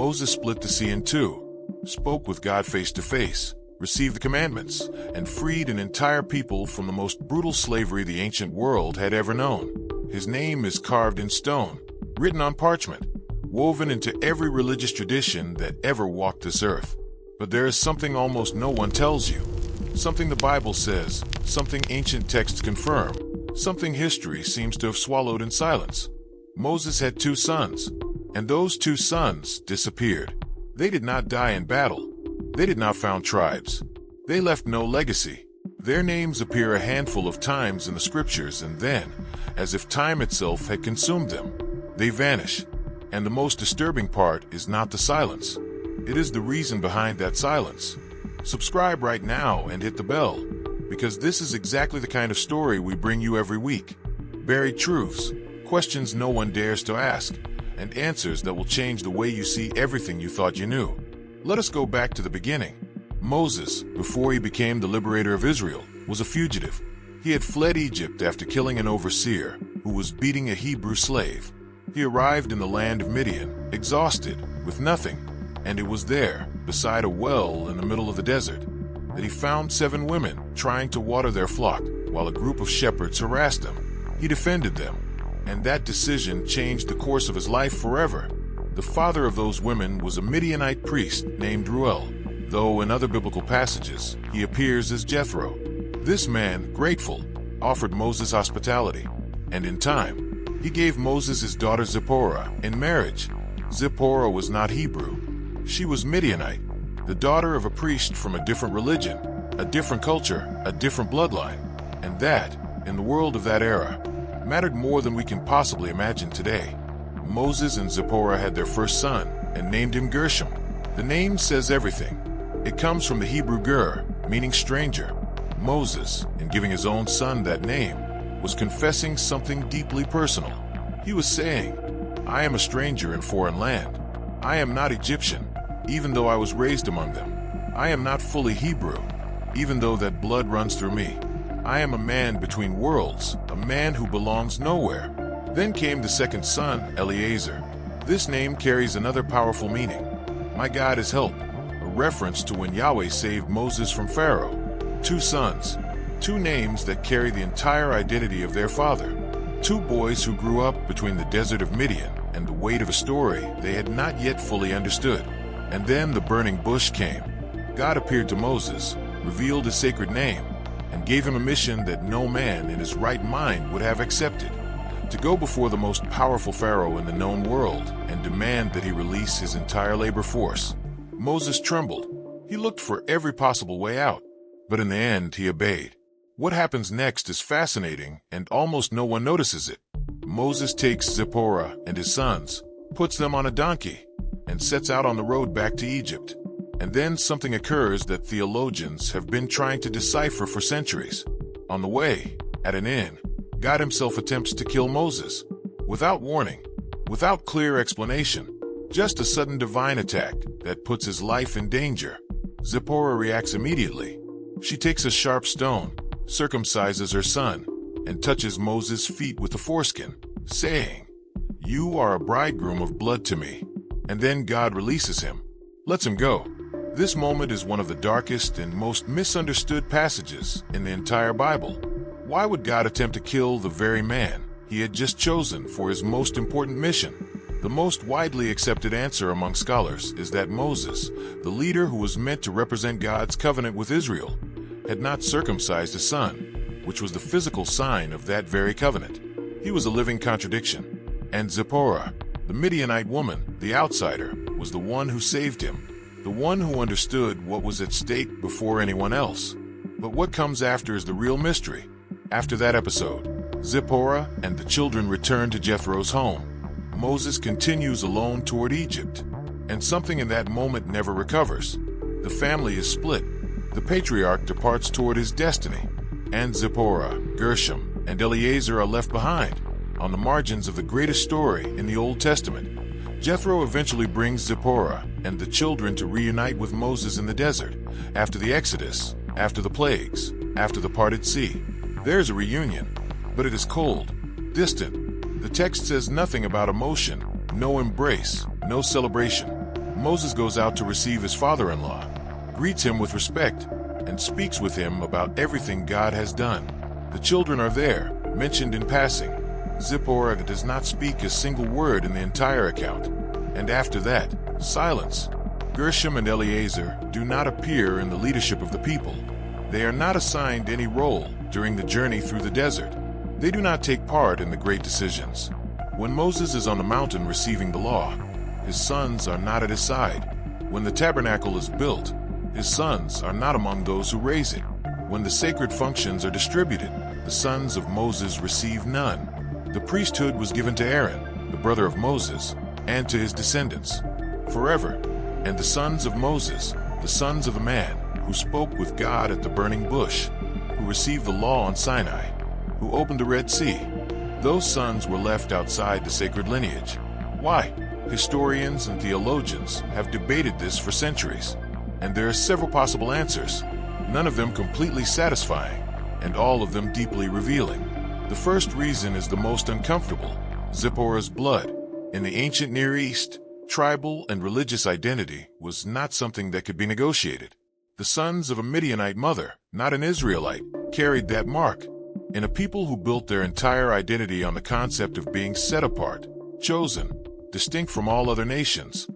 Moses split the sea in two, spoke with God face to face, received the commandments, and freed an entire people from the most brutal slavery the ancient world had ever known. His name is carved in stone, written on parchment, woven into every religious tradition that ever walked this earth. But there is something almost no one tells you. Something the Bible says, something ancient texts confirm, something history seems to have swallowed in silence. Moses had two sons, and those two sons disappeared. They did not die in battle. They did not found tribes. They left no legacy. Their names appear a handful of times in the scriptures, and then, as if time itself had consumed them, they vanish. And the most disturbing part is not the silence. It is the reason behind that silence. Subscribe right now and hit the bell, because this is exactly the kind of story we bring you every week. Buried truths, questions no one dares to ask, and answers that will change the way you see everything you thought you knew. Let us go back to the beginning. Moses, before he became the liberator of Israel, was a fugitive. He had fled Egypt after killing an overseer who was beating a Hebrew slave. He arrived in the land of Midian, exhausted, with nothing, and it was there, beside a well in the middle of the desert, that he found 7 women trying to water their flock while a group of shepherds harassed them. He defended them, and that decision changed the course of his life forever. The father of those women was a Midianite priest named Reuel, though in other biblical passages he appears as Jethro. This man, grateful, offered Moses hospitality, and in time, he gave Moses his daughter Zipporah in marriage. Zipporah was not Hebrew. She was Midianite, the daughter of a priest from a different religion, a different culture, a different bloodline. And that, in the world of that era, mattered more than we can possibly imagine today. Moses and Zipporah had their first son and named him Gershom. The name says everything. It comes from the Hebrew ger, meaning stranger. Moses, in giving his own son that name, was confessing something deeply personal. He was saying, I am a stranger in foreign land. I am not Egyptian, even though I was raised among them. I am not fully Hebrew, even though that blood runs through me. I am a man between worlds, a man who belongs nowhere. Then came the second son, Eliezer. This name carries another powerful meaning. My God is help, a reference to when Yahweh saved Moses from Pharaoh. 2 sons, 2 names that carry the entire identity of their father. 2 boys who grew up between the desert of Midian and the weight of a story they had not yet fully understood. And then the burning bush came. God appeared to Moses, revealed his sacred name, and gave him a mission that no man in his right mind would have accepted: to go before the most powerful Pharaoh in the known world and demand that he release his entire labor force. Moses trembled. He looked for every possible way out, but in the end he obeyed. What happens next is fascinating, and almost no one notices it. Moses takes Zipporah and his sons, puts them on a donkey, and sets out on the road back to Egypt. And then something occurs that theologians have been trying to decipher for centuries. On the way, at an inn, God himself attempts to kill Moses. Without warning, without clear explanation, just a sudden divine attack that puts his life in danger. Zipporah reacts immediately. She takes a sharp stone, circumcises her son, and touches Moses' feet with the foreskin, saying, "You are a bridegroom of blood to me." And then God releases him, lets him go. This moment is one of the darkest and most misunderstood passages in the entire Bible. Why would God attempt to kill the very man he had just chosen for his most important mission? The most widely accepted answer among scholars is that Moses, the leader who was meant to represent God's covenant with Israel, had not circumcised his son, which was the physical sign of that very covenant. He was a living contradiction. And Zipporah, the Midianite woman, the outsider, was the one who saved him, the one who understood what was at stake before anyone else. But what comes after is the real mystery. After that episode, Zipporah and the children return to Jethro's home. Moses continues alone toward Egypt, and something in that moment never recovers. The family is split. The patriarch departs toward his destiny, and Zipporah, Gershom, and Eliezer are left behind, on the margins of the greatest story in the Old Testament. Jethro eventually brings Zipporah and the children to reunite with Moses in the desert, after the Exodus, after the plagues, after the parted sea. There's a reunion, but it is cold, distant. The text says nothing about emotion, no embrace, no celebration. Moses goes out to receive his father-in-law, greets him with respect, and speaks with him about everything God has done. The children are there, mentioned in passing. Zipporah does not speak a single word in the entire account. And after that, silence. Gershom and Eleazar do not appear in the leadership of the people. They are not assigned any role during the journey through the desert. They do not take part in the great decisions. When Moses is on the mountain receiving the law, his sons are not at his side. When the tabernacle is built, his sons are not among those who raise it. When the sacred functions are distributed, the sons of Moses receive none. The priesthood was given to Aaron, the brother of Moses, and to his descendants, forever. And the sons of Moses, the sons of the man who spoke with God at the burning bush, who received the law on Sinai, who opened the Red Sea, those sons were left outside the sacred lineage. Why? Historians and theologians have debated this for centuries, and there are several possible answers, none of them completely satisfying, and all of them deeply revealing. The first reason is the most uncomfortable: Zipporah's blood. In the ancient Near East, tribal and religious identity was not something that could be negotiated. The sons of a Midianite mother, not an Israelite, carried that mark. In a people who built their entire identity on the concept of being set apart, chosen, distinct from all other nations,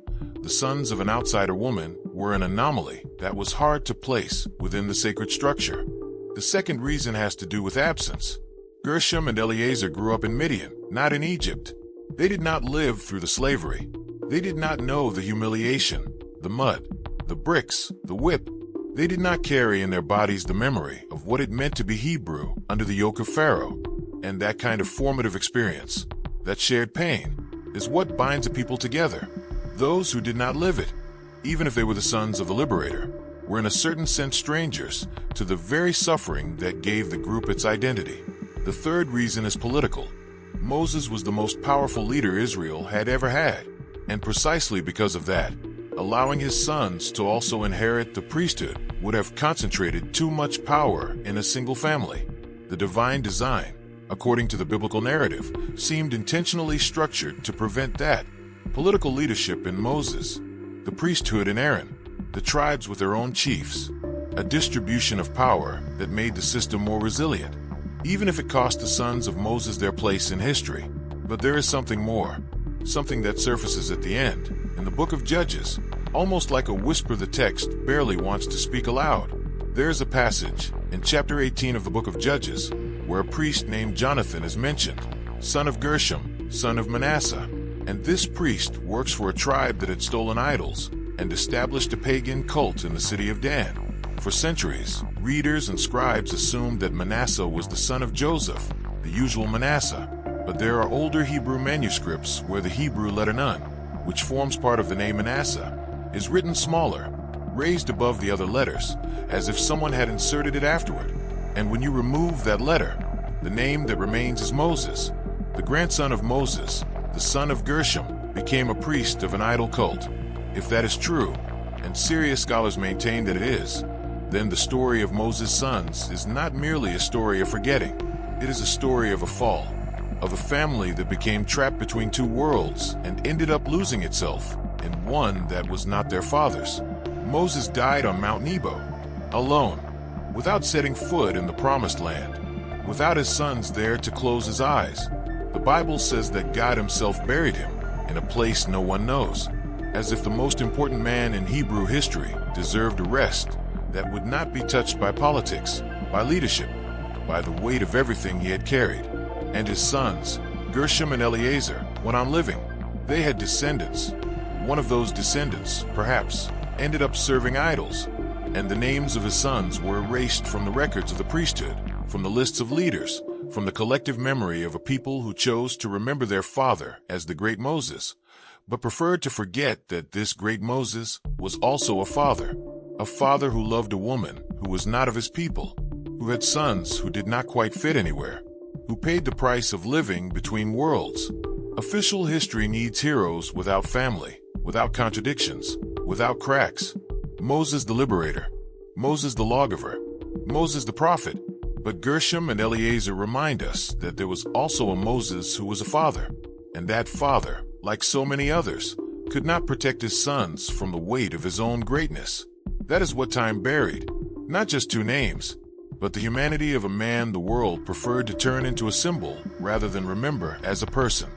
the sons of an outsider woman were an anomaly that was hard to place within the sacred structure. The second reason has to do with absence. Gershom and Eleazar grew up in Midian, not in Egypt. They did not live through the slavery. They did not know the humiliation, the mud, the bricks, the whip. They did not carry in their bodies the memory of what it meant to be Hebrew under the yoke of Pharaoh. And that kind of formative experience, that shared pain, is what binds a people together. Those who did not live it, even if they were the sons of the liberator, were in a certain sense strangers to the very suffering that gave the group its identity. The third reason is political. Moses was the most powerful leader Israel had ever had, and precisely because of that, allowing his sons to also inherit the priesthood would have concentrated too much power in a single family. The divine design, according to the biblical narrative, seemed intentionally structured to prevent that. Political leadership in Moses, the priesthood in Aaron, the tribes with their own chiefs, a distribution of power that made the system more resilient, even if it cost the sons of Moses their place in history. But there is something more, something that surfaces at the end, in the book of Judges, almost like a whisper the text barely wants to speak aloud. There's a passage in chapter 18 of the book of Judges where a priest named Jonathan is mentioned, son of Gershom, son of Manasseh. And this priest works for a tribe that had stolen idols and established a pagan cult in the city of Dan. For centuries, readers and scribes assumed that Manasseh was the son of Joseph, the usual Manasseh. But there are older Hebrew manuscripts where the Hebrew letter Nun, which forms part of the name Manasseh, is written smaller, raised above the other letters, as if someone had inserted it afterward. And when you remove that letter, the name that remains is Moses. The grandson of Moses, the son of Gershom, became a priest of an idol cult. If that is true, and serious scholars maintain that it is, then the story of Moses' sons is not merely a story of forgetting. It is a story of a fall, of a family that became trapped between two worlds and ended up losing itself in one that was not their father's. Moses died on Mount Nebo, alone, without setting foot in the promised land, without his sons there to close his eyes. The Bible says that God himself buried him in a place no one knows, as if the most important man in Hebrew history deserved a rest that would not be touched by politics, by leadership, by the weight of everything he had carried. And his sons, Gershom and Eleazar, went on living. They had descendants. One of those descendants, perhaps, ended up serving idols, and the names of his sons were erased from the records of the priesthood, from the lists of leaders, from the collective memory of a people who chose to remember their father as the great Moses, but preferred to forget that this great Moses was also a father who loved a woman who was not of his people, who had sons who did not quite fit anywhere, who paid the price of living between worlds. Official history needs heroes without family, without contradictions, without cracks. Moses the liberator, Moses the lawgiver, Moses the prophet. But Gershom and Eleazar remind us that there was also a Moses who was a father, and that father, like so many others, could not protect his sons from the weight of his own greatness. That is what time buried. Not just two names, but the humanity of a man the world preferred to turn into a symbol rather than remember as a person.